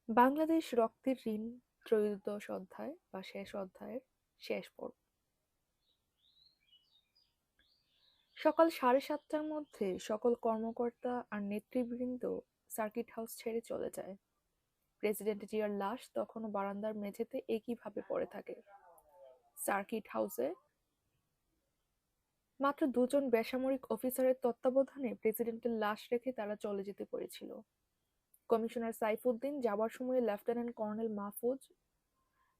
বাংলাদেশ রক্তের ঋণ ত্রয়োদশ অধ্যায় বা শেষ অধ্যায়ের শেষ পর্ব। সকাল 7:30টার মধ্যে সকল কর্মকর্তা আর নেতৃবৃন্দ সার্কিট হাউস ছেড়ে চলে যায়। প্রেসিডেন্ট জিয়ার লাশ তখনও বারান্দার মেঝেতে একইভাবে পড়ে থাকে। সার্কিট হাউসে মাত্র 2জন বেসামরিক অফিসারের তত্ত্বাবধানে প্রেসিডেন্টের লাশ রেখে তারা চলে যেতে পেরেছিল। কমিশনার সাইফুদ্দিন যাবার সময় লেফটেন্যান্ট কর্নেল মাহফুজ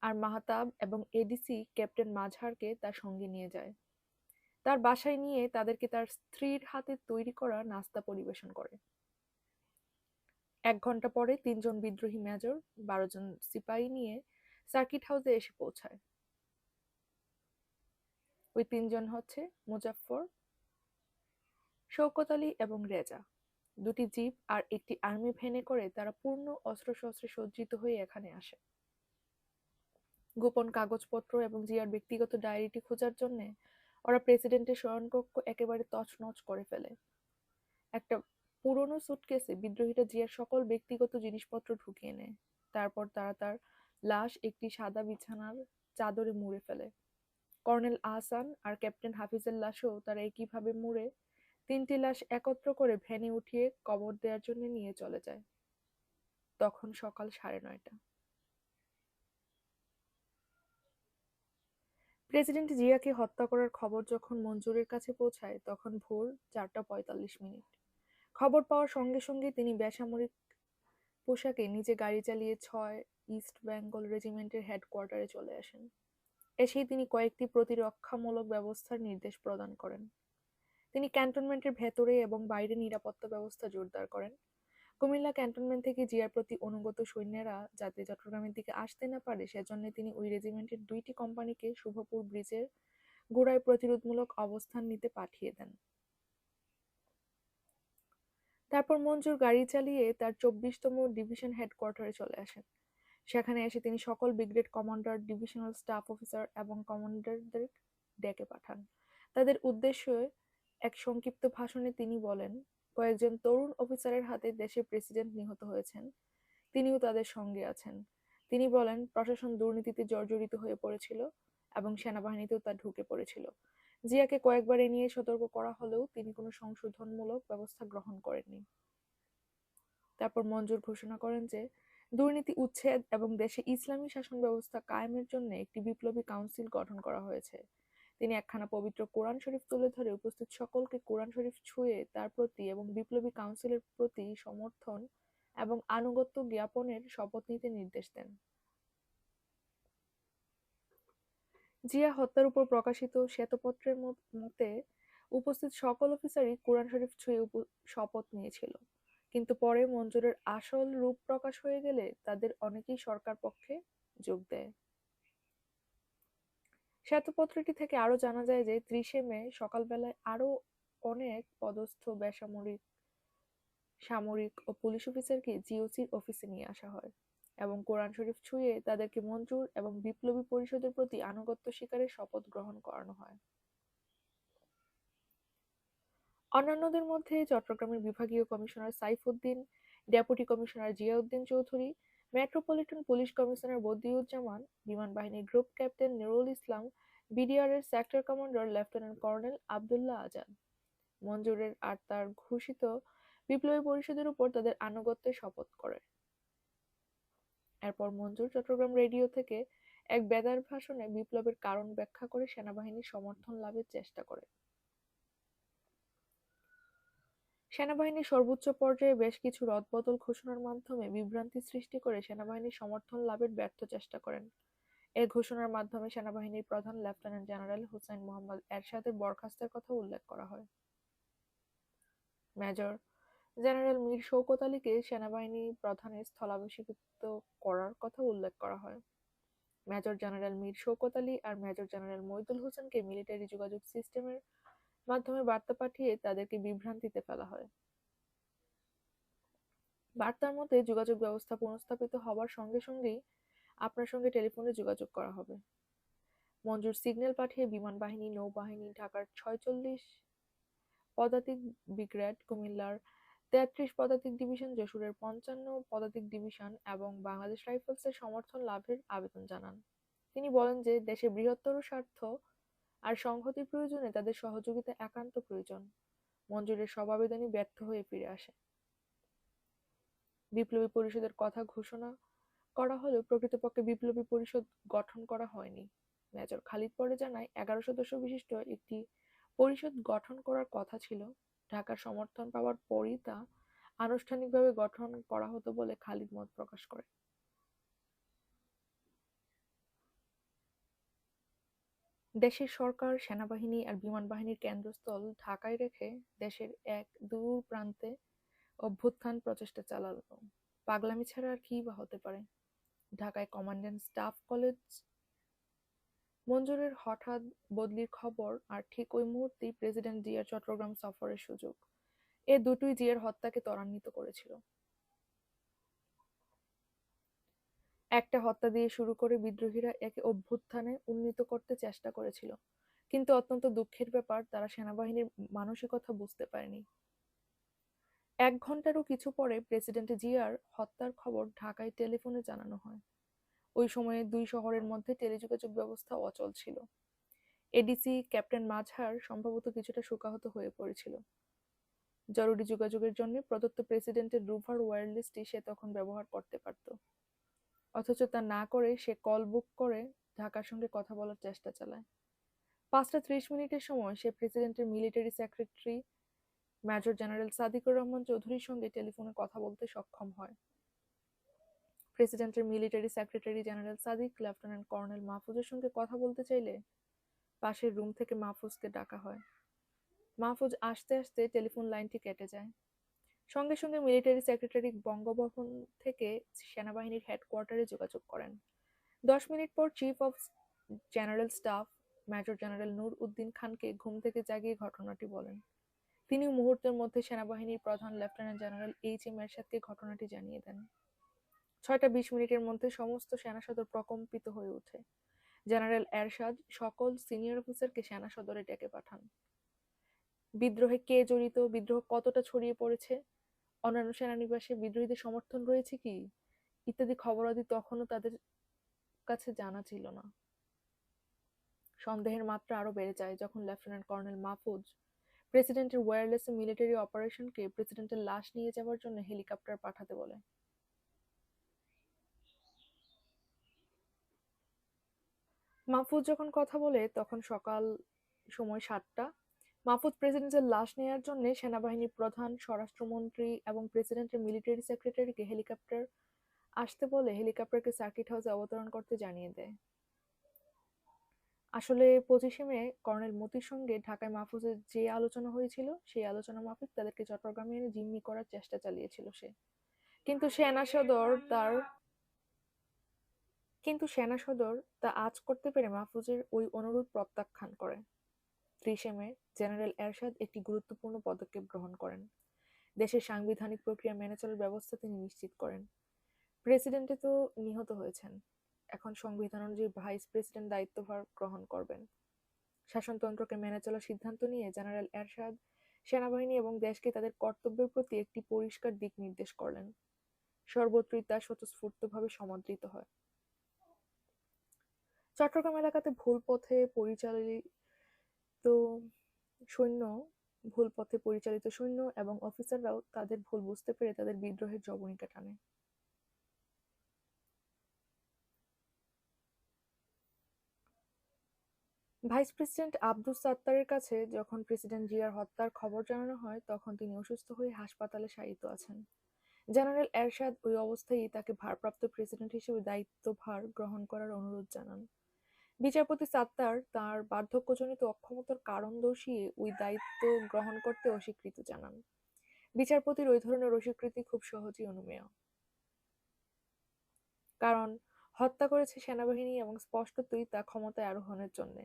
আর মাহতাব এবং এডিসি ক্যাপ্টেন মাজহারকে তার সঙ্গে নিয়ে যায়। তার বাসায় নিয়ে তাদেরকে তার স্ত্রীর হাতে তৈরি করা নাস্তা পরিবেশন করে। 1 ঘন্টা পরে 3জন বিদ্রোহী মেজর 12জন সিপাহী নিয়ে সার্কিট হাউসে এসে পৌঁছায়। ওই 3জন হচ্ছে মুজাফফর, শওকত আলী এবং রেজা। 2টি জিপ আর একটি আর্মি ভ্যানে করে তারা পূর্ণ অস্ত্রশস্ত্রে সজ্জিত হয়ে এখানে আসে। গোপন কাগজপত্র এবং জিয়ার ব্যক্তিগত ডায়েরিটি খোঁজার জন্য ওরা প্রেসিডেন্টের শয়নকক্ষ একেবারে তছনছ করে ফেলে। একটা পুরনো সুটকেসে বিদ্রোহীরা জিয়ার সকল ব্যক্তিগত জিনিসপত্র ঢুকিয়ে নেয়। তারপর তারা তার লাশ একটি সাদা বিছানার চাদরে মুড়ে ফেলে। কর্নেল আহসান আর ক্যাপ্টেন হাফিজের লাশও তারা একইভাবে মুড়ে 3টি লাশ একত্র করে ভ্যানে উঠিয়ে কবর দেওয়ার জন্য নিয়ে চলে যায়। তখন সকাল 9:30। প্রেসিডেন্ট জিয়াকে হত্যা করার খবর যখন মঞ্জুরের কাছে পৌঁছায় তখন ভোর 4:45। খবর পাওয়ার সঙ্গে সঙ্গে তিনি বেসামরিক পোশাকে নিজে গাড়ি চালিয়ে 6 ইস্ট বেঙ্গল রেজিমেন্টের হেডকোয়ার্টারে চলে আসেন। এসেই তিনি কয়েকটি প্রতিরক্ষামূলক ব্যবস্থার নির্দেশ প্রদান করেন। তিনি ক্যান্টনমেন্টের ভেতরে এবং বাইরে নিরাপত্তা ব্যবস্থা জোরদার করেন। কুমিল্লা ক্যান্টনমেন্ট থেকে জিয়ার প্রতি অনুগত সৈন্যরা যাতে চট্টগ্রামের দিকে আসতে না পারে সেজন্য তিনি ওই রেজিমেন্টের 2টি কোম্পানিকে শুভপুর ব্রিজের গোড়ায় প্রতিরোধমূলক অবস্থান নিতে পাঠিয়ে দেন। তারপর মঞ্জুর গাড়ি চালিয়ে তার 24তম ডিভিশন হেডকোয়ার্টারে চলে আসেন। সেখানে এসে তিনি সকল brigade commander, divisional staff officer এবং কমান্ডারদের ডেকে পাঠান। তাদের উদ্দেশ্যে এক সংক্ষিপ্ত ভাষণে তিনি বলেন, কয়েকজন তরুণ অফিসারের হাতে দেশের প্রেসিডেন্ট নিহত হয়েছেন, তিনিও তাদের সঙ্গে আছেন। তিনি বলেন, প্রশাসন দুর্নীতিতে জর্জরিত হয়ে পড়েছিল এবং সেনাবাহিনীতেও তা ঢুকে পড়েছিল। জিয়াকে কয়েকবার এ নিয়ে সতর্ক করা হলেও তিনি কোনো সংশোধনমূলক ব্যবস্থা গ্রহণ করেননি। তারপর মঞ্জুর ঘোষণা করেন যে দুর্নীতি উচ্ছেদ এবং দেশে ইসলামী শাসন ব্যবস্থা কায়েমের জন্য একটি বিপ্লবী কাউন্সিল গঠন করা হয়েছে। তিনি একখানা পবিত্র কোরআন শরীফ তুলে ধরে উপস্থিত সকলকে কোরআন শরীফ ছুঁয়ে তার প্রতি এবং বিপ্লবী কাউন্সিলের প্রতি সমর্থন এবং আনুগত্য জ্ঞাপনের শপথ নিতে নির্দেশ দেন। জিয়া হত্যার উপর প্রকাশিত শ্বেতপত্রের মতে উপস্থিত সকল অফিসারই কোরআন শরীফ ছুঁয়ে শপথ নিয়েছিল, কিন্তু পরে মঞ্জুরের আসল রূপ প্রকাশ হয়ে গেলে তাদের অনেকেই সরকার পক্ষে যোগ দেয়। শ্বেতপত্রটি থেকে আরো জানা যায় যে 30 মে সকালবেলায় আরো অনেক পদস্থ বেসামরিক, সামরিক ও পুলিশ অফিসারকে জিওসির অফিসে নিয়ে আসা হয় এবং কোরআন শরীফ ছুঁয়ে তাদেরকে মঞ্জুর এবং বিপ্লবী পরিষদের প্রতি আনুগত্য স্বীকারের শপথ গ্রহণ করানো হয়। অন্যান্যদের মধ্যে চট্টগ্রামের বিভাগীয় commissioner Saifuddin, deputy commissioner Ziauddin Chowdhury, metropolitan police commissioner Badiuzzaman, বিমান বাহিনীর গ্রুপ ক্যাপ্টেন নুরুল ইসলাম, বিডিআর-এর sector commander lieutenant colonel Abdullah Azad মঞ্জুরের আর তার ঘোষিত বিপ্লবী পরিষদের উপর তাদের আনুগত্যের শপথ করে। এরপর মঞ্জুর চট্টগ্রাম রেডিও থেকে এক বেতার ভাষণে বিপ্লবের কারণ ব্যাখ্যা করে সেনাবাহিনীর সমর্থন লাভের চেষ্টা করে। সেনাবাহিনীর সর্বোচ্চ পর্যায়ে বেশ কিছু রদবদল ঘোষণার মাধ্যমে বিভ্রান্তি সৃষ্টি করে সেনাবাহিনীর সমর্থন লাভের ব্যর্থ চেষ্টা করেন। এ ঘোষণার মাধ্যমে সেনাবাহিনীর প্রধান লেফটেন্যান্ট জেনারেল হুসাইন মোহাম্মদ এরশাদের বরখাস্তের কথা উল্লেখ করা হয়। মেজর জেনারেল মীর শওকত আলীকে সেনাবাহিনী প্রধানের স্থলাভিষিক্ত করার কথা উল্লেখ করা হয়। মেজর জেনারেল মীর শওকত আলী আর মেজর জেনারেল মইদুল হোসেনকে মিলিটারি যোগাযোগ সিস্টেমের মাধ্যমে বার্তা পাঠিয়ে তাদেরকে বিভ্রান্তিতে ফেলা হয়। বার্তার মধ্যে যোগাযোগ ব্যবস্থা পুনঃস্থাপিত হবার সঙ্গে সঙ্গেই আপনার সঙ্গে টেলিফোনে যোগাযোগ করা হবে। মঞ্জুর সিগন্যাল পাঠিয়ে বিমান বাহিনী, নৌবাহিনী, ঢাকার 46 পদাতিক ব্রিগেড, কুমিল্লার 33 পদাতিক ডিভিশন, যশোরের 55 পদাতিক ডিভিশন এবং বাংলাদেশ রাইফেলসের সমর্থন লাভের আবেদন জানান। তিনি বলেন যে দেশের বৃহত্তর স্বার্থ আর সংহতির প্রয়োজনে তাদের সহযোগিতা একান্ত প্রয়োজন। মঞ্জুরের সব আবেদনই ব্যর্থ হয়ে ফিরে আসে। বিপ্লবী পরিষদের কথা ঘোষণা করা হলেও প্রকৃতপক্ষে বিপ্লবী পরিষদ গঠন করা হয়নি। মেজর খালিদ পরে জানায় 11 সদস্য বিশিষ্ট একটি পরিষদ গঠন করার কথা ছিল। ঢাকার সমর্থন পাওয়ার পরই তা আনুষ্ঠানিকভাবে গঠন করা হতো বলে খালিদ মত প্রকাশ করে। দেশের সরকার সেনাবাহিনী আর বিমান বাহিনীর কেন্দ্রস্থল ঢাকায় রেখে দেশের এক দূর প্রান্তে অভ্যুত্থান প্রচেষ্টা চালালো। পাগলামি ছাড়া আর কি বা হতে পারে। ঢাকায় কমান্ড্যান্ট স্টাফ কলেজ মঞ্জুরের হঠাৎ বদলির খবর আর ঠিক ওই মুহূর্তেই প্রেসিডেন্ট জিয়ার চট্টগ্রাম সফরের সুযোগ, এ দুটোই জিয়ার হত্যাকে ত্বরান্বিত করেছিল। একটা হত্যা দিয়ে শুরু করে বিদ্রোহীরা একে অভ্যুত্থানে উন্নীত করতে চেষ্টা করেছিল, কিন্তু অত্যন্ত দুঃখের ব্যাপার তারা সেনাবাহিনীর মানসিকতা বুঝতে পারেনি। 1 ঘন্টারও কিছু পরে প্রেসিডেন্ট জিয়ার হত্যার খবর ঢাকায় টেলিফোনে জানানো হয়। ওই সময়ে 2 শহরের মধ্যে টেলিযোগাযোগ ব্যবস্থা অচল ছিল। এডিসি ক্যাপ্টেন মাঝহার সম্ভবত কিছুটা শোকাহত হয়ে পড়েছিল। জরুরি যোগাযোগের জন্য প্রদত্ত প্রেসিডেন্টের রুভার ওয়্যারলেসটি সে তখন ব্যবহার করতে পারত, অথচ তা না করে সে কল বুক করে ঢাকার সঙ্গে কথা বলার চেষ্টা চালায়। 5:30 সময় সে প্রেসিডেন্টের military secretary major general Sadiqur Rahman চৌধুরীর সঙ্গে টেলিফোনে কথা বলতে সক্ষম হয়। প্রেসিডেন্টের military secretary general Sadiq lieutenant colonel মাহফুজের সঙ্গে কথা বলতে চাইলে পাশের রুম থেকে মাহফুজকে ডাকা হয়। মাহফুজ আসতে আসতে টেলিফোন লাইনটি কেটে যায়। সঙ্গে সঙ্গে মিলিটারি সেক্রেটারি বঙ্গভবন থেকে সেনাবাহিনীর হেডকোয়ার্টারে যোগাযোগ করেন। 10 মিনিট পর chief of general staff major general Nur Uddin খানকে ঘুম থেকে জাগিয়ে ঘটনাটি বলেন। তিনি মুহূর্তের মধ্যে সেনাবাহিনীর প্রধান লেফটেন্যান্ট জেনারেল এইচ.এম. এরশাদকে ঘটনাটি জানিয়ে দেন। 6:20 মধ্যে সমস্ত সেনা সদর প্রকম্পিত হয়ে ওঠে। জেনারেল এরশাদ সকল সিনিয়র অফিসারকে সেনা সদরে ডেকে পাঠান। বিদ্রোহে কে জড়িত, বিদ্রোহ কতটা ছড়িয়ে পড়েছে, অন্যান্য সেনানিবাসে বিদ্রোহীদের সমর্থন রয়েছে কি, ইত্যাদি খবরাদি তখনও তাদের কাছে জানা ছিল না। সন্দেহের মাত্রা আরো বেড়ে যায় যখন লেফটেন্যান্ট কর্নেল মাহফুজ প্রেসিডেন্টের ওয়্যারলেসে মিলিটারি অপারেশনকে প্রেসিডেন্টের লাশ নিয়ে যাওয়ার জন্য হেলিকপ্টার পাঠাতে বলে। মাহফুজ যখন কথা বলে তখন সকাল সময় 7টা। মাহফুজ প্রেসিডেন্টের লাশ নেওয়ার জন্য সেনাবাহিনীর প্রধান, স্বরাষ্ট্রমন্ত্রী এবং প্রেসিডেন্টের মিলিটারি সেক্রেটারিকে হেলিকপ্টার আসতে বলে হেলিকপ্টারকে সার্কিট হাউসে অবতরণ করতে জানিয়ে দেয়। আসলে 25 মে কর্নেল মতির সঙ্গে ঢাকায় মাহফুজের যে আলোচনা হয়েছিল সেই আলোচনা মাফিক তাদেরকে চট্টগ্রামে এনে জিম্মি করার চেষ্টা চালিয়েছিল সে। কিন্তু সেনা সদর তা আঁচ করতে পেরে মাহফুজের ওই অনুরোধ প্রত্যাখ্যান করে। 30 মে জেনারেল এরশাদ একটি গুরুত্বপূর্ণ পদক্ষেপ গ্রহণ করেন। দেশের সাংবিধানিক প্রক্রিয়া মেনে চলার ব্যবস্থা তিনি নিশ্চিত করেন। প্রেসিডেন্টে তো নিহত হয়েছেন, এখন সংবিধান অনুযায়ী ভাইস প্রেসিডেন্ট দায়িত্বভার গ্রহণ করবেন। শাসনতন্ত্রকে মেনে চলার সিদ্ধান্ত নিয়ে জেনারেল এরশাদ সেনাবাহিনী এবং দেশকে তাদের কর্তব্যের প্রতি একটি পরিষ্কার দিক নির্দেশ করলেন। সর্বত্রই তা স্বতঃস্ফূর্তভাবে সমাদৃত হয়। চট্টগ্রাম এলাকাতে ভুল পথে পরিচালিত সৈন্য এবং অফিসাররাও তাদের ভুল বুঝতে পেরে তাদের বিদ্রোহের জবনিকা টানে। ভাইস প্রেসিডেন্ট আব্দুস সাত্তারের কাছে যখন প্রেসিডেন্ট জিয়ার হত্যার খবর জানানো হয় তখন তিনি অসুস্থ হয়ে হাসপাতালে শায়িত আছেন। জেনারেল এরশাদ ওই অবস্থায় তাকে ভারপ্রাপ্ত প্রেসিডেন্ট হিসেবে দায়িত্বভার গ্রহণ করার অনুরোধ জানান। বিচারপতি সাত্তার তার বার্ধক্যজনিত অক্ষমতার কারণ দর্শিয়ে ওই দায়িত্ব গ্রহণ করতে অস্বীকৃতি জানান। বিচারপতির ওই ধরনের অস্বীকৃতি খুব সহজেই অনুমেয়, কারণ হত্যা করেছে সেনাবাহিনী এবং স্পষ্টতই তা ক্ষমতায় আরোহণের জন্য।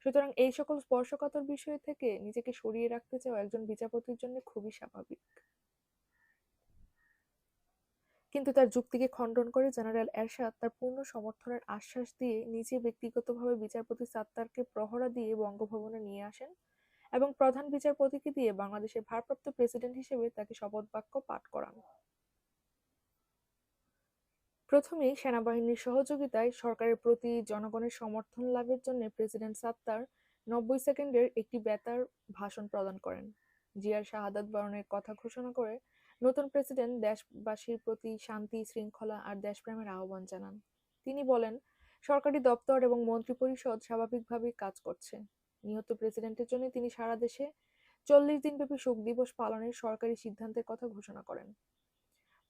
সুতরাং এই সকল স্পর্শকাতর বিষয় থেকে নিজেকে সরিয়ে রাখতে চাওয়া একজন বিচারপতির জন্য খুবই স্বাভাবিক। কিন্তু তার যুক্তিকে খণ্ডন করে জেনারেল এরশাদ তার পূর্ণ সমর্থনের আশ্বাস দিয়ে নিজে ব্যক্তিগতভাবে বিচারপতি সাত্তারকে প্রহরা দিয়ে বঙ্গভবনে নিয়ে আসেন এবং প্রধান বিচারপতিকে দিয়ে বাংলাদেশের ভারপ্রাপ্ত প্রেসিডেন্ট হিসেবে তাকে শপথ বাক্য পাঠ করান। প্রথমেই সেনাবাহিনীর সহযোগিতায় সরকারের প্রতি জনগণের সমর্থন লাভের জন্য প্রেসিডেন্ট সাত্তার 90 সেকেন্ডের একটি বেতার ভাষণ প্রদান করেন। জিয়ার শাহাদাত বরণের কথা ঘোষণা করে নতুন প্রেসিডেন্ট দেশবাসীর প্রতি শান্তি, শৃঙ্খলা আর দেশপ্রেমের আহ্বান জানান। তিনি বলেন, সরকারি দপ্তর এবং মন্ত্রিপরিষদ স্বাভাবিকভাবেই কাজ করছে। নিহত প্রেসিডেন্টের জন্য তিনি সারা দেশে 40 দিনব্যাপী শোক দিবস পালনের সরকারি সিদ্ধান্তের কথা ঘোষণা করেন।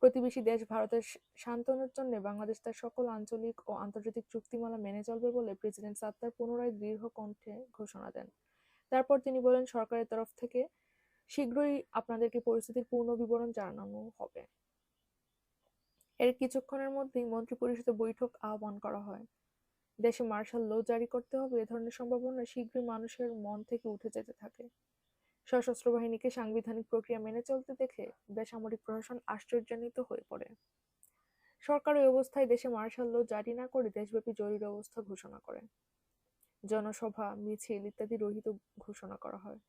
প্রতিবেশী দেশ ভারতের সান্ত্বনার জন্য বাংলাদেশ তার সকল আঞ্চলিক ও আন্তর্জাতিক চুক্তিমালা মেনে চলবে বলে প্রেসিডেন্ট সাত্তার পুনরায় দৃঢ় কণ্ঠে ঘোষণা দেন। তারপর তিনি বলেন, সরকারের তরফ থেকে শীঘ্রই আপনাদেরকে পরিস্থিতির পূর্ণ বিবরণ জানানো হবে। এর কিছুক্ষণের মধ্যেই মন্ত্রিপরিষদে বৈঠক আহ্বান করা হয়। দেশে মার্শাল ল জারি করতে হবে এ ধরনের সম্ভাবনা শীঘ্রই মানুষের মন থেকে উঠে যেতে থাকে। সশস্ত্র বাহিনীকে সাংবিধানিক প্রক্রিয়া মেনে চলতে দেখে বেসামরিক প্রশাসন আশ্চর্যান্বিত হয়ে পড়ে। সরকার ওই অবস্থায় দেশে মার্শাল ল জারি না করে দেশব্যাপী জরুরি অবস্থা ঘোষণা করে। জনসভা, মিছিল ইত্যাদি রহিত ঘোষণা করা হয়।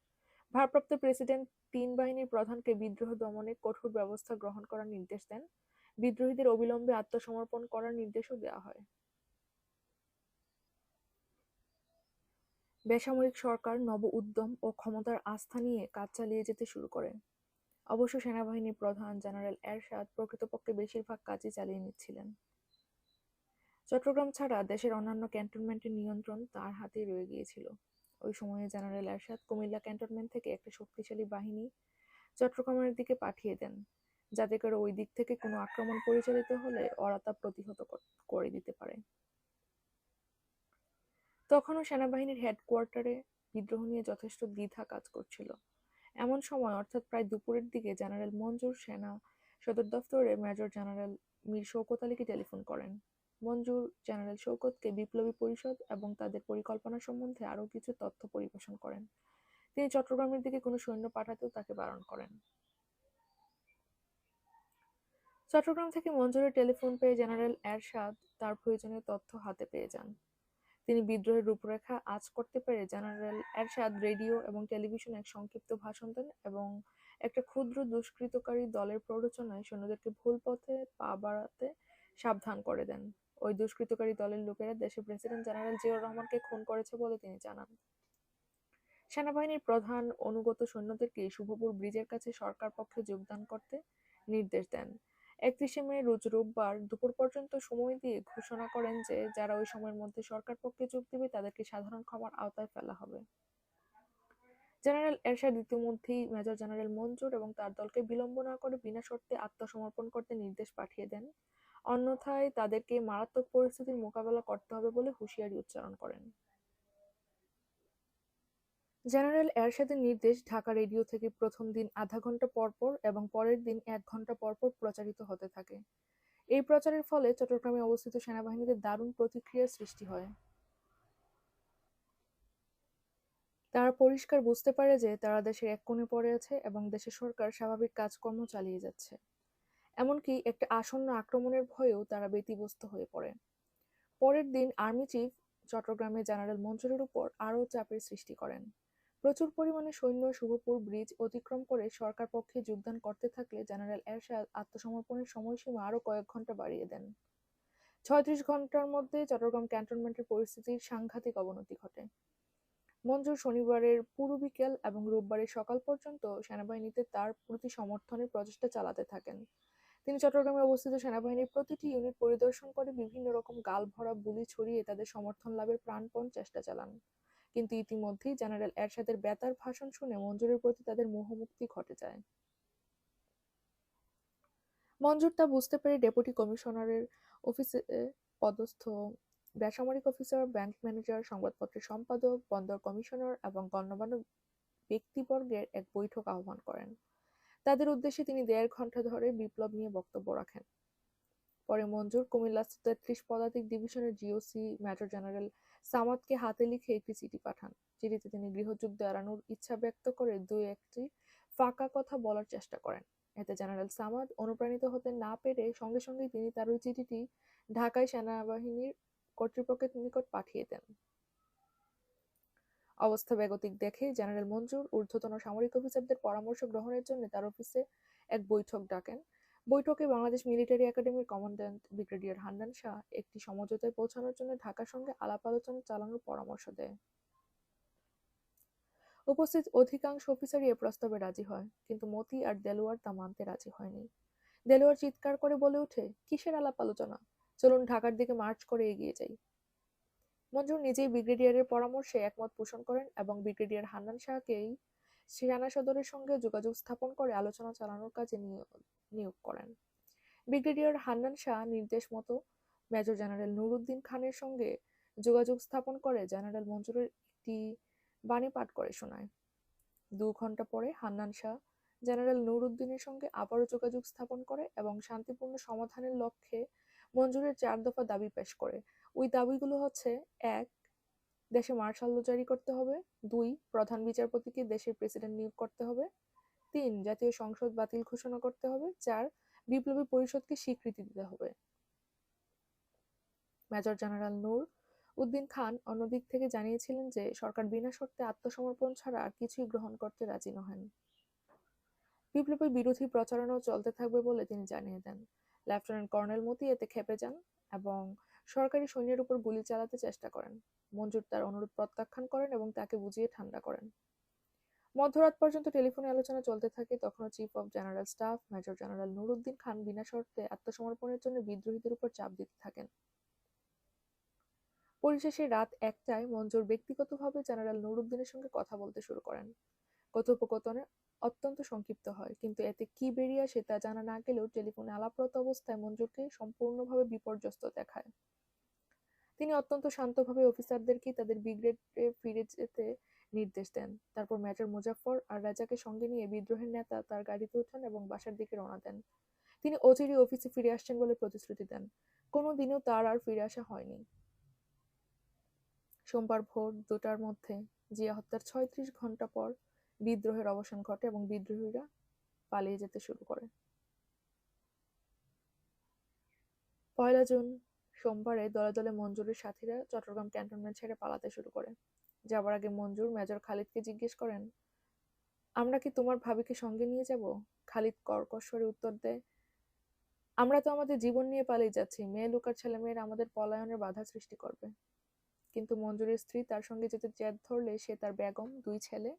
ভারপ্রাপ্ত প্রেসিডেন্ট 3 বাহিনীর প্রধানকে বিদ্রোহ দমনে কঠোর ব্যবস্থা গ্রহণ করার নির্দেশ দেন। বিদ্রোহীদের অবিলম্বে আত্মসমর্পণ করার নির্দেশও দেওয়া হয়। বেসামরিক সরকার নব উদ্যম ও ক্ষমতার আস্থা নিয়ে কাজ চালিয়ে যেতে শুরু করে। অবশ্য সেনাবাহিনীর প্রধান জেনারেল এরশাদ প্রকৃতপক্ষে বেশিরভাগ কাজই চালিয়ে নিচ্ছিলেন। চট্টগ্রাম ছাড়া দেশের অন্যান্য ক্যান্টনমেন্টের নিয়ন্ত্রণ তার হাতেই রয়ে গিয়েছিল। ওই সময়ে জেনারেল এরশাদ কুমিল্লা ক্যান্টনমেন্ট থেকে একটা শক্তিশালী বাহিনী চট্টগ্রামের দিকে পাঠিয়ে দেন, যাতে করে ওই দিক থেকে কোনো আক্রমণ পরিচালিত হলে ওরা তা প্রতিহত করে দিতে পারে। তখনও সেনাবাহিনীর হেডকোয়ার্টারে বিদ্রোহ নিয়ে যথেষ্ট দ্বিধা কাজ করছিল। এমন সময় অর্থাৎ প্রায় দুপুরের দিকে জেনারেল মঞ্জুর সেনা সদর দফতরে মেজর জেনারেল মীর শওকত আলীকে টেলিফোন করেন। মঞ্জুর জেনারেল শওকতকে বিপ্লবী পরিষদ এবং তাদের পরিকল্পনা সম্বন্ধে আরও কিছু তথ্য পরিবেশন করেন। তিনি চট্টগ্রামের দিকে কোনো সৈন্য পাঠাতেও তাকে বারণ করেন। চট্টগ্রাম থেকে মঞ্জুরের টেলিফোন পেয়ে জেনারেল এরশাদ তার প্রয়োজনীয় তথ্য হাতে পেয়ে যান। তিনি বিদ্রোহের রূপরেখা আঁচ করতে পেরে জেনারেল এরশাদ রেডিও এবং টেলিভিশনে এক সংক্ষিপ্ত ভাষণ দেন এবং একটা ক্ষুদ্র দুষ্কৃতকারী দলের প্ররোচনায় সৈন্যদেরকে ভুল পথে পা বাড়াতে সাবধান করে দেন। ওই দুষ্কৃতকারী দলের লোকেরা দেশের প্রেসিডেন্ট জেনারেল জিয়াউর রহমানকে খুন করেছে বলে তিনি জানান। সেনাবাহিনীর প্রধান অনুগত সৈন্যদেরকে শুভপুর ব্রিজের কাছে সরকার পক্ষে যোগদান করতে নির্দেশ দেন। 31শে মে রোজ রোববার দুপুর পর্যন্ত সময় দিয়ে ঘোষণা করেন যে যারা ওই সময়ের মধ্যে সরকার পক্ষে যোগ দেবে তাদেরকে সাধারণ ক্ষমার আওতায় ফেলা হবে। জেনারেল এরশাদ ইতিমধ্যেই মেজর জেনারেল মঞ্জুর এবং তার দলকে বিলম্ব না করে বিনা শর্তে আত্মসমর্পণ করতে নির্দেশ পাঠিয়ে দেন, অন্যথায় তাদেরকে মারাত্মক পরিস্থিতির মোকাবেলা করতে হবে বলে হুঁশিয়ারি উচ্চারণ করেন। জেনারেল এরশাদের নির্দেশ ঢাকা রেডিও থেকে প্রথম দিন আধা ঘন্টা পরপর এবং পরের দিন 1 ঘন্টা পরপর প্রচারিত হতে থাকে। এই প্রচারের ফলে চট্টগ্রামে অবস্থিত সেনাবাহিনীতে দারুণ প্রতিক্রিয়ার সৃষ্টি হয়। তারা পরিষ্কার বুঝতে পারে যে তারা দেশের এক কোণে পড়ে আছে এবং দেশের সরকার স্বাভাবিক কাজকর্ম চালিয়ে যাচ্ছে। এমনকি একটা আসন্ন আক্রমণের ভয়েও তারা ব্যতিব্যস্ত হয়ে পড়ে। পরের দিন আর্মি চিফ চট্টগ্রামে জেনারেল মঞ্জুরের উপর আরও চাপের সৃষ্টি করেন। প্রচুর পরিমাণে সৈন্য শুভপুর ব্রিজ অতিক্রম করে সরকার পক্ষে যোগদান করতে থাকলে জেনারেল এরশাদ আত্মসমর্পণের সময়সীমা আরও কয়েক ঘন্টা বাড়িয়ে দেন। 36 ঘন্টার মধ্যে চট্টগ্রাম ক্যান্টনমেন্টের পরিস্থিতির সাংঘাতিক অবনতি ঘটে। মঞ্জুর শনিবারের পুরো বিকেল এবং রোববারের সকাল পর্যন্ত সেনাবাহিনীতে তার প্রতি সমর্থনের প্রচেষ্টা চালাতে থাকেন। তিনি চট্টগ্রামে অবস্থিত সেনাবাহিনীর প্রতিটি ইউনিট পরিদর্শন করে বিভিন্ন রকম গালভরা বুলি ছড়িয়ে তাদের সমর্থন লাভের প্রাণপণ চেষ্টা চালান। কিন্তু ইতিমধ্যেই জেনারেল এরশাদের বেতার ভাষণ শুনে মঞ্জুরের প্রতি তাদের মোহমুক্তি ঘটে যায়। মঞ্জুর তা বুঝতে পেরে ডেপুটি কমিশনারের অফিসে পদস্থ বেসামরিক অফিসার, ব্যাংক ম্যানেজার, সংবাদপত্রের সম্পাদক, বন্দর কমিশনার এবং গণ্যমান্য ব্যক্তিবর্গের এক বৈঠক আহ্বান করেন। তাদের উদ্দেশ্যে তিনি 1.5 ঘন্টা ধরে বিপ্লব নিয়ে বক্তব্য রাখেন। পরে মঞ্জুর কুমিল্লাস্থ 33 পদাতিক ডিভিশনের জিওসি মেজর জেনারেল সামাদকে হাতে লিখে একটি চিঠি পাঠান। চিঠিতে তিনি গৃহযুদ্ধ এড়ানোর ইচ্ছা ব্যক্ত করে 2-1টি ফাঁকা কথা বলার চেষ্টা করেন। এতে জেনারেল সামাদ অনুপ্রাণিত হতে না পেরে সঙ্গে সঙ্গেই তিনি তার ওই চিঠিটি ঢাকায় সেনাবাহিনীর কর্তৃপক্ষের নিকট পাঠিয়ে দেন। অবস্থা বেগতিক দেখে জেনারেল মঞ্জুর ঊর্ধ্বতন সামরিক অফিসারদের পরামর্শ গ্রহণের জন্য তার অফিসে এক বৈঠক ডাকেন। বৈঠকে বাংলাদেশ মিলিটারি একাডেমির কমান্ড্যান্ট ব্রিগেডিয়ার হান্নান শাহ একটি সমঝোতায় পৌঁছানোর জন্য ঢাকার সঙ্গে আলাপ আলোচনা চালানোর পরামর্শ দেয়। উপস্থিত অধিকাংশ অফিসারই এ প্রস্তাবে রাজি হয়, কিন্তু মতি আর দেলোয়ার তা মানতে রাজি হয়নি। দেলোয়ার চিৎকার করে বলে ওঠে, কিসের আলাপ আলোচনা, চলুন ঢাকার দিকে মার্চ করে এগিয়ে যাই। মঞ্জুর নিজেই ব্রিগেডিয়ারের পরামর্শে একমত পোষণ করেন এবং ব্রিগেডিয়ার হান্নান শাহকেই সেনা সদরের সঙ্গে যোগাযোগ স্থাপন করে আলোচনা চালানোর কাজে নিয়োগ করেন। ব্রিগেডিয়ার হান্নান শাহ নির্দেশ মতো মেজর জেনারেল নুর উদ্দিন খানের সঙ্গে যোগাযোগ স্থাপন করে জেনারেল মঞ্জুরের একটি বাণী পাঠ করে শোনায়। 2 ঘন্টা পরে হান্নান শাহ জেনারেল নুর উদ্দিনের সঙ্গে আবারও যোগাযোগ স্থাপন করে এবং শান্তিপূর্ণ সমাধানের লক্ষ্যে মঞ্জুরের 4 দফা দাবি পেশ করে। ওই দাবিগুলো হচ্ছে: 1. দেশে মার্শাল ল জারি করতে হবে। 2. প্রধান বিচারপতিকে দেশের প্রেসিডেন্ট নিয়োগ করতে হবে। 3. জাতীয় সংসদ বাতিল ঘোষণা করতে হবে। 4. বিপ্লবী পরিষদকে স্বীকৃতি দিতে হবে। মেজর জেনারেল নূর উদ্দিন খান অন্যদিক থেকে জানিয়েছিলেন যে সরকার বিনা শর্তে আত্মসমর্পণ ছাড়া আর কিছুই গ্রহণ করতে রাজি নহেন। বিপ্লবী বিরোধী প্রচারণাও চলতে থাকবে বলে তিনি জানিয়ে দেন। লেফটেন্যান্ট কর্নেল মতি এতে ক্ষেপে যান এবং সরকারি সৈন্যের উপর গুলি চালাতে চেষ্টা করেন। মঞ্জুর তার অনুরোধ প্রত্যাখ্যান করেন এবং তাকে বুঝিয়ে ঠান্ডা করেন। মধ্যরাত পর্যন্ত টেলিফোনে আলোচনা চলতে থাকে। তখনও chief of general staff major general Nur Uddin Khan বিনা শর্তে আত্মসমর্পণের জন্য বিদ্রোহীদের উপর চাপ দিতে থাকেন। পরিশেষে রাত 1টায় মঞ্জুর ব্যক্তিগতভাবে জেনারেল নুর উদ্দিনের সঙ্গে কথা বলতে শুরু করেন। কথোপকথনে অত্যন্ত সংক্ষিপ্ত হয়, কিন্তু এতে কি বেরিয়ে আসে তা জানা না গেলেও টেলিফোনে আলাপরত অবস্থায় মঞ্জুরকে সম্পূর্ণভাবে বিপর্যস্ত দেখায়। তিনি অত্যন্ত শান্তভাবে অফিসারদেরকে তাদের ব্রিগেডে ফিরে যেতে নির্দেশ দেন। তারপর মেজর মুজাফফর আর রাজাকে সঙ্গে নিয়ে বিদ্রোহের নেতা তার গাড়িতে ওঠেন এবং বাসার দিকে রওনা দেন। তিনি অচিরেই অফিসে ফিরে আসছেন বলে প্রতিশ্রুতি দেন। কোনো দিনও তার আর ফিরে আসা হয়নি। সোমবার ভোর 2টার মধ্যে জিয়া হত্যার 36 ঘন্টা পর বিদ্রোহের অবসান ঘটে এবং বিদ্রোহীরা পালিয়ে যেতে শুরু করে। 1 জুন সোমবারে দলে দলে মঞ্জুরের সাথীরা চট্টগ্রাম ক্যান্টনমেন্ট ছেড়ে পালাতে শুরু করে। যাবার আগে মঞ্জুর মেজর খালিদকে জিজ্ঞেস করেন, আমরা কি তোমার ভাবিকে সঙ্গে নিয়ে যাব? খালিদ কর্কশ স্বরে উত্তর দেয়, আমরা তো আমাদের জীবন নিয়ে পালিয়ে যাচ্ছি, মেয়ে লোকার ছেলেমেয়েরা আমাদের পলায়নের বাধা সৃষ্টি করবে। কিন্তু মঞ্জুরের স্ত্রী তার সঙ্গে যেতে জেদ ধরলে সে তার বেগম, 2 ছেলে,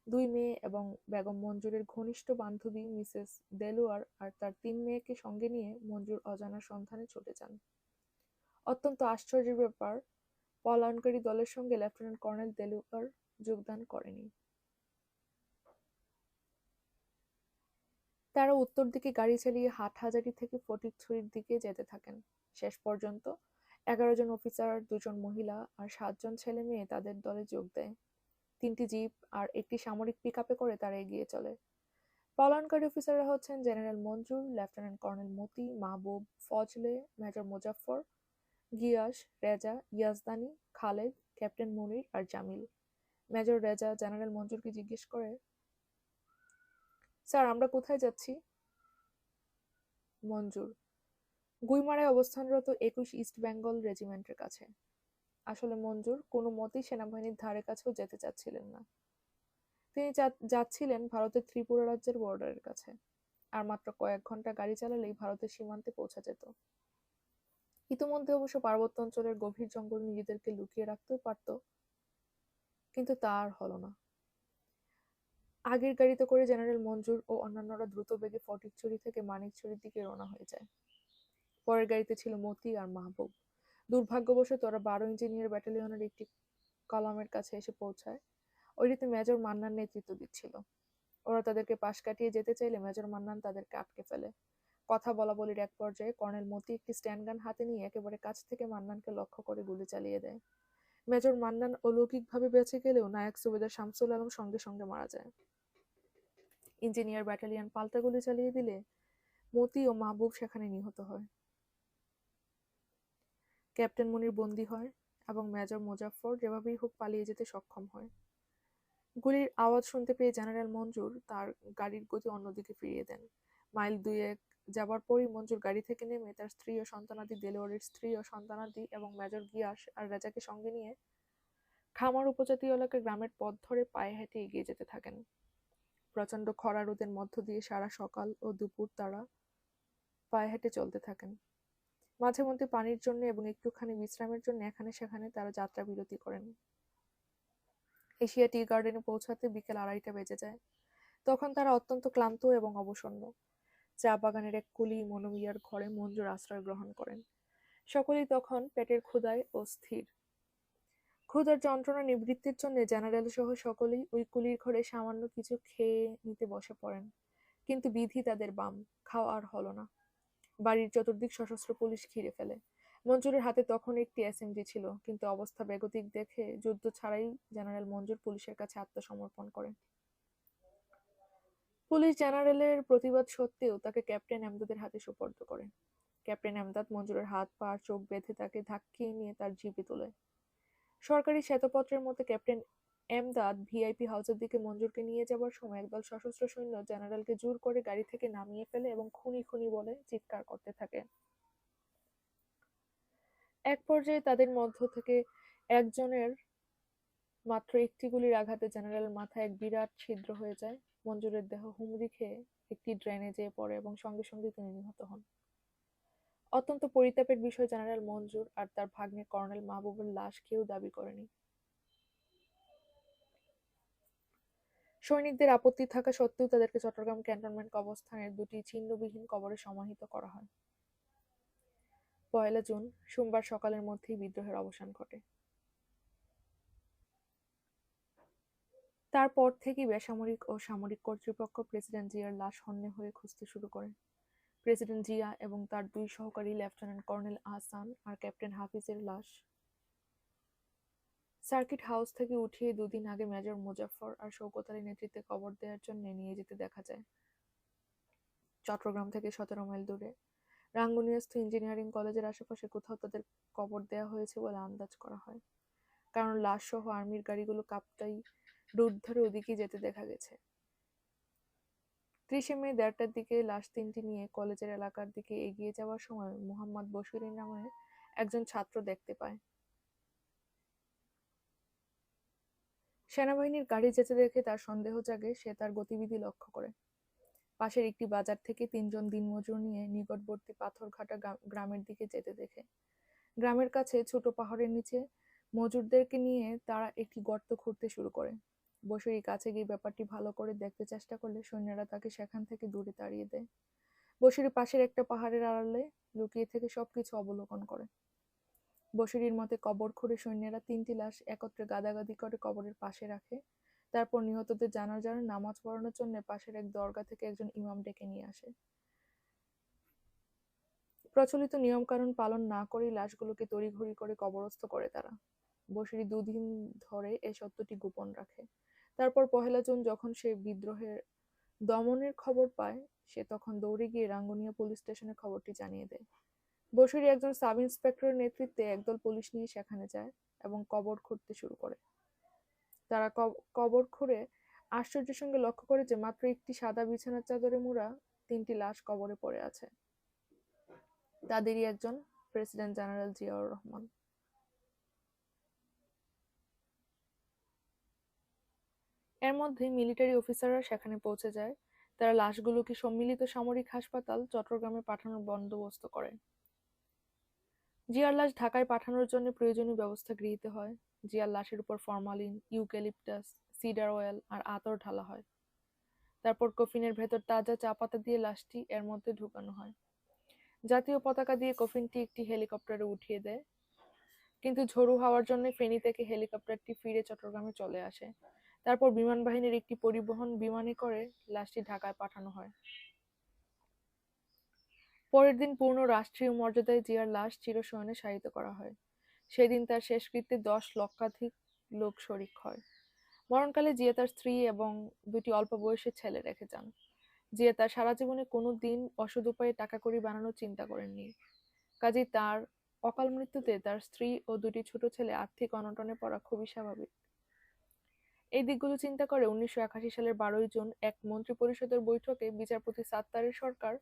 2 মেয়ে এবং বেগম মঞ্জুরের ঘনিষ্ঠ বান্ধবী মিসেস দেলোয়ার আর তার 3 মেয়েকে সঙ্গে নিয়ে মঞ্জুর অজানার সন্ধানে ছুটে যান। অত্যন্ত আশ্চর্যের ব্যাপার, পলায়নকারী দলের সঙ্গে লেফটেন্যান্ট কর্নেল দেলোয়ার যোগদান করেনি। তারা উত্তর দিকে গাড়ি চালিয়ে হাটহাজারী থেকে ফটিকছড়ির দিকে যেতে থাকেন। শেষ পর্যন্ত 11 জন অফিসার, 2 জন মহিলা আর 7 জন ছেলে মেয়ে তাদের দলে যোগ দেয়। 3টি জিপ আর একটি সামরিক পিকআপে করে তারা এগিয়ে চলে। পলায়নকারী অফিসাররা হচ্ছেন জেনারেল মঞ্জুর, লেফটেন্যান্ট কর্নেল মতি, মাহবুব, ফজলে, মেজর মুজাফফর, গিয়াস, রেজা, ইয়াজদানি, খালেদ, ক্যাপ্টেন মুনির আর জামিল। মেজর রেজা জেনারেল মঞ্জুরকে জিজ্ঞেস করে, স্যার আমরা কোথায় যাচ্ছি? মঞ্জুর, গুইমারায় অবস্থানরত 21 ইস্ট বেঙ্গল রেজিমেন্টের কাছে। আসলে মঞ্জুর কোনো মতেই সেনাবাহিনীর ধারে কাছেও যেতে চাচ্ছিলেন না। তিনি যাচ্ছিলেন ভারতের ত্রিপুরা রাজ্যের বর্ডারের কাছে। আর মাত্র কয়েক ঘন্টা গাড়ি চালালেই ভারতের সীমান্তে পৌঁছা যেত। ইতিমধ্যে অবশ্য পার্বত্য অঞ্চলের গভীর জঙ্গল নিজেদেরকে লুকিয়ে রাখতেও পারত, কিন্তু তা আর হলো না। আগের গাড়িতে করে জেনারেল মঞ্জুর ও অন্যান্যরা দ্রুত বেগে ফটিকছড়ি থেকে মানিকছড়ির দিকে রওনা হয়ে যায়। পরের গাড়িতে ছিল মতি আর মাহবুব। দুর্ভাগ্যবশত ওরা 12 ইঞ্জিনিয়ার ব্যাটালিয়নের একটি কলামের কাছে এসে পৌঁছায়। ওইটিতে মেজর মান্নান নেতৃত্ব দিচ্ছিল। ওরা তাদেরকে পাশ কাটিয়ে যেতে চাইলে মেজর মান্নান তাদেরকে আটকে ফেলে। কথা বলাবলির এক পর্যায়ে কর্নেল মতি একটি স্ট্যান্ডগান হাতে নিয়ে একেবারে কাছ থেকে মান্নানকে লক্ষ্য করে গুলি চালিয়ে দেয়। মেজর মান্নান অলৌকিকভাবে বেঁচে গেলেও নায়ক সুবেদার শামসুল আলম সঙ্গে সঙ্গে মারা যায়। ইঞ্জিনিয়ার ব্যাটালিয়ন পাল্টা গুলি চালিয়ে দিলে মতি ও মাহবুব সেখানে নিহত হয়। ক্যাপ্টেন মুনির বন্দী হয় এবং মেজর মুজাফফর যেভাবেই হোক পালিয়ে যেতে সক্ষম হয়। গুলির আওয়াজ শুনতে পেয়ে জেনারেল মঞ্জুর তার গাড়ির গতি অন্যদিকে ফিরিয়ে দেন। মাইল 2-1 যাবার পরই মঞ্জুর গাড়ি থেকে নেমে তার স্ত্রী ও সন্তানাদি, দেলোয়ারের স্ত্রী ও সন্তানাদি এবং মেজর গিয়াস আর রাজাকে সঙ্গে নিয়ে খামার উপজাতীয় এলাকার গ্রামের পথ ধরে পায়ে হেঁটে এগিয়ে যেতে থাকেন। প্রচণ্ড খরা রোদের মধ্য দিয়ে সারা সকাল ও দুপুর তারা পায়ে হেঁটে চলতে থাকেন। মাঝে মধ্যে পানির জন্য এবং একটুখানি বিশ্রামের জন্য এখানে সেখানে তারা যাত্রা বিরতি করেন। এশিয়া টি গার্ডেনে পৌঁছাতে বিকেল 2:30 বেজে যায়। তখন তারা অত্যন্ত ক্লান্ত এবং অবসন্ন। চা বাগানের এক কুলি মনোমিয়ার ঘরে মঞ্জুর আশ্রয় গ্রহণ করেন। সকলেই তখন পেটের ক্ষুধায় অস্থির। ক্ষুধার যন্ত্রণা নিবৃত্তির জন্য জেনারেল সহ সকলেই ওই কুলির ঘরে সামান্য কিছু খেয়ে নিতে বসে পড়েন। কিন্তু বিধি তাদের বাম, খাওয়া আর হলো না। বাড়ির চতুর্দিক সশস্ত্র পুলিশ ঘিরে ফেলে। মঞ্জুরের হাতে তখন একটি এসএমজি ছিল, কিন্তু অবস্থা বেগতিক দেখে যুদ্ধ ছাড়াই জেনারেল মঞ্জুর পুলিশের কাছে আত্মসমর্পণ করেন। পুলিশ জেনারেলের প্রতিবাদ সত্ত্বেও তাকে ক্যাপ্টেন এমদাদের হাতে সোপর্দ করে। ক্যাপ্টেন এমদাদ মঞ্জুরের হাত পা আর চোখ বেঁধে তাকে ধাক্কিয়ে নিয়ে তার জিপে তোলে। সরকারি শ্বেতপত্রের মতে ক্যাপ্টেন এমদাদ ভিআইপি হাউসের দিকে মঞ্জুরকে নিয়ে যাবার সময় একদল সশস্ত্র সৈন্য জেনারেলকে জোর করে গাড়ি থেকে নামিয়ে ফেলে এবং খুনি খুনি বলে চিৎকার করতে থাকে। এক পর্যায়ে তাদের মধ্য থেকে একজনের মাত্র একটি গুলির আঘাতে জেনারেলের মাথায় এক বিরাট ছিদ্র হয়ে যায়। মঞ্জুরের দেহ হুমড়ি খেয়ে একটি ড্রেনে যেয়ে পড়ে এবং সঙ্গে সঙ্গে তিনি নিহত হন। অত্যন্ত পরিতাপের বিষয়, জেনারেল মঞ্জুর আর তার ভাগ্নে কর্নেল মাহবুবের লাশ কেউ দাবি করেনি। সৈনিকদের আপত্তি থাকা সত্ত্বেও তাদেরকে চট্টগ্রাম ক্যান্টনমেন্ট কবরস্থানের দুটি ছিন্নবিহীন কবরে সমাহিত করা হয়। 1 জুন সোমবার সকালের মধ্যেই বিদ্রোহের অবসান ঘটে। তারপর থেকেই বেসামরিক ও সামরিক কর্তৃপক্ষ প্রেসিডেন্ট জিয়ার লাশ হন্যে হয়ে খুঁজতে শুরু করে। প্রেসিডেন্ট জিয়া এবং তার দুই সহকারী লেফটেন্যান্ট কর্নেল আহসান আর ক্যাপ্টেন হাফিজের লাশ সার্কিট হাউস থেকে উঠিয়ে 2 দিন আগে মেজর মুজাফফর আর শওকত আলীর নেতৃত্বে কবর দেওয়ার জন্য নিয়ে যেতে দেখা যায়। চট্টগ্রাম থেকে 17 মাইল দূরে রাঙ্গুনিয়াস্থ ইঞ্জিনিয়ারিং কলেজের আশেপাশে কোথাও তাদের কবর দেওয়া হয়েছে বলে আন্দাজ করা হয়, কারণ লাশ সহ আর্মির গাড়িগুলো কাপ্তাই রুট ধরে ওদিকেই যেতে দেখা গেছে। 30 মে 1:30টার দিকে লাশ তিনটি নিয়ে কলেজের এলাকার দিকে এগিয়ে যাওয়ার সময় মোহাম্মদ বশির নামে একজন ছাত্র দেখতে পায়। সেনাবাহিনীর গাড়ি যেতে দেখে তার সন্দেহ জাগে। সে তার গতিবিধি লক্ষ্য করে। পাশের একটি বাজার থেকে 3 জন দিনমজুর নিয়ে নিকটবর্তী পাথরঘাটা গ্রামের দিকে যেতে দেখে। গ্রামের কাছে ছোট পাহাড়ের নিচে মজুরদেরকে নিয়ে তারা একটি গর্ত খুঁড়তে শুরু করে। বশির কাছে গিয়ে ব্যাপারটি ভালো করে দেখতে চেষ্টা করলে সৈন্যরা তাকে সেখান থেকে দূরে তাড়িয়ে দেয়। বশির পাশের একটা পাহাড়ের আড়ালে লুকিয়ে থেকে সবকিছু অবলোকন করে। বশিরের মতে কবর খুঁড়ে সৈন্যরা 3টি লাশ একত্রে গাদাগাদি করে কবরের পাশে রাখে। তারপর নিহতদের জানাজার নামাজ পড়ানোর জন্য পাশের এক দরগা থেকে একজন ইমাম ডেকে নিয়ে আসে। প্রচলিত নিয়মকানুন পালন না করেই লাশগুলোকে তড়িঘড়ি করে কবরস্থ করে তারা। বশির 2 দিন ধরে এই সত্যটি গোপন রাখে। তারপর 1 জুন যখন সে বিদ্রোহের দমনের খবর পায়, সে তখন দৌড়ে গিয়ে রাঙ্গুনিয়া পুলিশ স্টেশনে খবরটি জানিয়ে দেয়। বশির একজন সাব ইন্সপেক্টরের নেতৃত্বে একদল পুলিশ নিয়ে সেখানে যায় এবং কবর খুঁড়তে শুরু করে। তারা কবর খুঁড়ে আশ্চর্যের সঙ্গে লক্ষ্য করে যে মাত্র একটি সাদা বিছানার চাদরে মোড়া 3টি লাশ কবরে পড়ে আছে। তাদেরই একজন প্রেসিডেন্ট জেনারেল জিয়াউর রহমান। এর মধ্যে মিলিটারি অফিসাররা সেখানে পৌঁছে যায়। তারা লাশগুলোকে সম্মিলিত সামরিক হাসপাতাল চট্টগ্রামে পাঠানোর বন্দোবস্ত করে। জিয়ার লাশ ঢাকায় পাঠানোর জন্য প্রয়োজনীয় ব্যবস্থা গৃহীত হয়। জিয়ার লাশের উপর ফরমালিন, ইউক্যালিপটাস, সিডার অয়েল আর আতর ঢালা হয়। তারপর কফিনের ভেতর তাজা চা পাতা দিয়ে লাশটি এর মধ্যে ঢুকানো হয়। জাতীয় পতাকা দিয়ে কফিনটি একটি হেলিকপ্টারে উঠিয়ে দেয়, কিন্তু ঝোড়ো হাওয়ার জন্য ফেনী থেকে হেলিকপ্টারটি ফিরে চট্টগ্রামে চলে আসে। তারপর বিমান বাহিনীর একটি পরিবহন বিমানে করে লাশটি ঢাকায় পাঠানো হয়। পরের দিন পূর্ণ রাষ্ট্রীয় মর্যাদায় জিয়ার লাশ চিরশয়নে শায়িত করা হয়। সেদিন তার শেষকৃত্যে 10 লক্ষাধিক লোক শরিক হয়। মরণকালে জিয়া তার স্ত্রী এবং 2টি অল্প বয়সী ছেলে রেখে যান। জিয়া তার সারা জীবনে কোনো দিন অসৎ উপায়ে টাকা কড়ি বানানোর চিন্তা করেননি। কাজেই তার অকাল মৃত্যুতে তার স্ত্রী ও 2টি ছোট ছেলে আর্থিক অনটনে পড়া খুবই স্বাভাবিক। এই দিকগুলো চিন্তা করে 1981 সালের 12 জুন এক মন্ত্রিপরিষদের বৈঠকে বিচারপতি সাত্তারের সরকার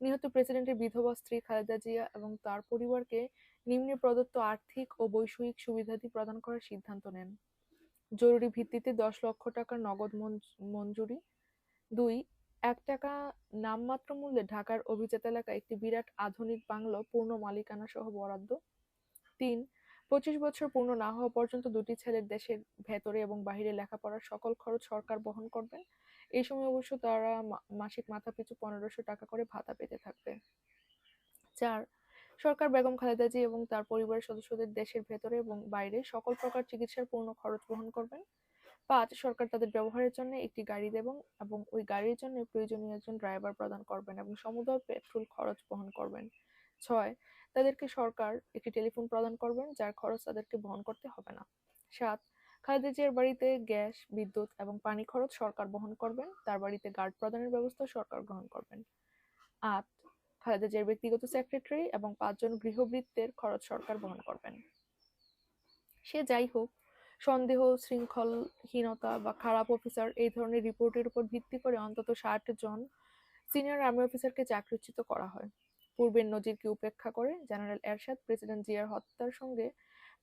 নিহত প্রেসিডেন্টের বিধবা স্ত্রী খালেদা জিয়া এবং তার পরিবারকে নিম্নে প্রদত্ত আর্থিক ও বৈষয়িক সুবিধাদি প্রদান করার সিদ্ধান্ত নেন। জরুরি ভিত্তিতে 10 লক্ষ টাকার নগদ মঞ্জুরি। 2. ৳1 নামমাত্র মূল্যে ঢাকার অভিজাত এলাকায় একটি বিরাট আধুনিক বাংলো পূর্ণ মালিকানা সহ বরাদ্দ। 3. 25 বছর পূর্ণ না হওয়া পর্যন্ত দুটি ছেলের দেশের ভেতরে এবং বাহিরে লেখাপড়ার সকল খরচ সরকার বহন করবেন। এই সময় অবশ্য তারা মাসিক মাথাপিছু 1500 টাকা করে ভাতা পেতে থাকবে। 4. সরকার বেগম খালেদা জিয়া এবং তার পরিবারের সদস্যদের দেশের ভেতরে এবং বাইরে সকল প্রকার চিকিৎসার পূর্ণ খরচ বহন করবেন। 5. সরকার তাদের ব্যবহারের জন্য একটি গাড়ি দেবেন এবং ওই গাড়ির জন্য প্রয়োজনীয় একজন ড্রাইভার প্রদান করবেন এবং সমুদয় পেট্রোল খরচ বহন করবেন। 6. তাদেরকে সরকার একটি টেলিফোন প্রদান করবেন যার খরচ তাদেরকে বহন করতে হবে না। 7. খালেদা জিয়ার বাড়িতে গ্যাস, বিদ্যুৎ এবং পানি খরচ সরকার বহন করবেন। তার বাড়িতে গার্ড প্রদানের ব্যবস্থা সরকার গ্রহণ করবেন। 8. খালেদা জিয়ার ব্যক্তিগত সেক্রেটারি এবং 5 জন গৃহভৃত্যের খরচ সরকার বহন করবেন। সে যাই হোক, সন্দেহ, শৃঙ্খলহীনতা বা খারাপ অফিসার এই ধরনের রিপোর্টের উপর ভিত্তি করে অন্তত 60 জন সিনিয়র আর্মি অফিসারকে চাকরিচ্যুত করা হয়। পূর্বের নজিরকে উপেক্ষা করে জেনারেল এরশাদ প্রেসিডেন্ট জিয়ার হত্যার সঙ্গে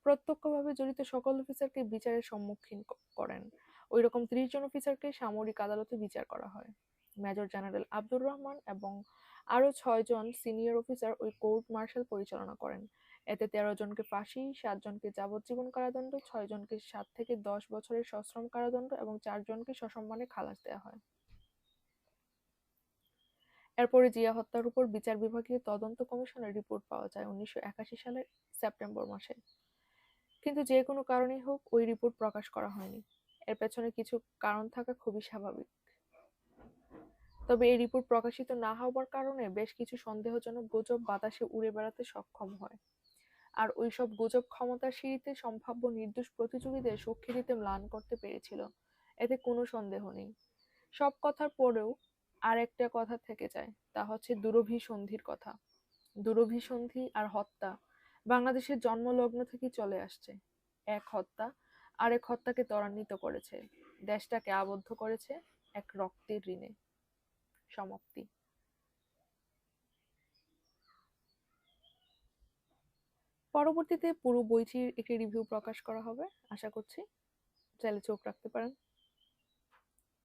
প্রত্যক্ষভাবে জড়িত সকল অফিসারকে বিচারের সম্মুখীন করেন। ওই রকম 30 জন অফিসারকে সামরিক আদালতে বিচার করা হয়। মেজর জেনারেল আব্দুর রহমান এবং আরও 6 জন সিনিয়র অফিসার ওই কোর্ট মার্শাল পরিচালনা করেন। এতে 13 জনকে ফাঁসি, 7 জনকে যাবজ্জীবন কারাদণ্ড, 6 জনকে 7 থেকে 10 বছরের সশ্রম কারাদণ্ড এবং 4 জনকে সসম্মানে খালাস দেওয়া হয়। এরপরে জিয়া হত্যার উপর বিচার বিভাগীয় তদন্ত কমিশনের রিপোর্ট পাওয়া যায় 1981 সালের সেপ্টেম্বর মাসে। কিন্তু যে কোনো কারণেই হোক ওই রিপোর্ট প্রকাশ করা হয়নি। এর পেছনে কিছু কারণ থাকা খুবই স্বাভাবিক। তবে এই রিপোর্ট প্রকাশিত না হওয়ার কারণে বেশ কিছু সন্দেহজনক গুজব বাতাসে উড়ে বেড়াতে সক্ষম হয়। আর ওইসব গুজব ক্ষমতার সিঁড়িতে সম্ভাব্য নির্দোষ প্রতিযোগীদের সাক্ষী দিতে ম্লান করতে পেরেছিল, এতে কোনো সন্দেহ নেই। সব কথার পরেও আর একটা কথা থেকে যায়, তা হচ্ছে দুরভিসন্ধির কথা। দুরভিসন্ধি আর হত্যা বাংলাদেশের জন্মলগ্ন থেকেই চলে আসছে। এক হত্যা আরেক হত্যাকে ত্বরান্বিত করেছে, দেশটাকে আবদ্ধ করেছে এক রক্তের ঋণে। সমাপ্তি। পরবর্তীতে পুরো বইটির একটি রিভিউ প্রকাশ করা হবে, আশা করছি চাইলে চোখ রাখতে পারেন।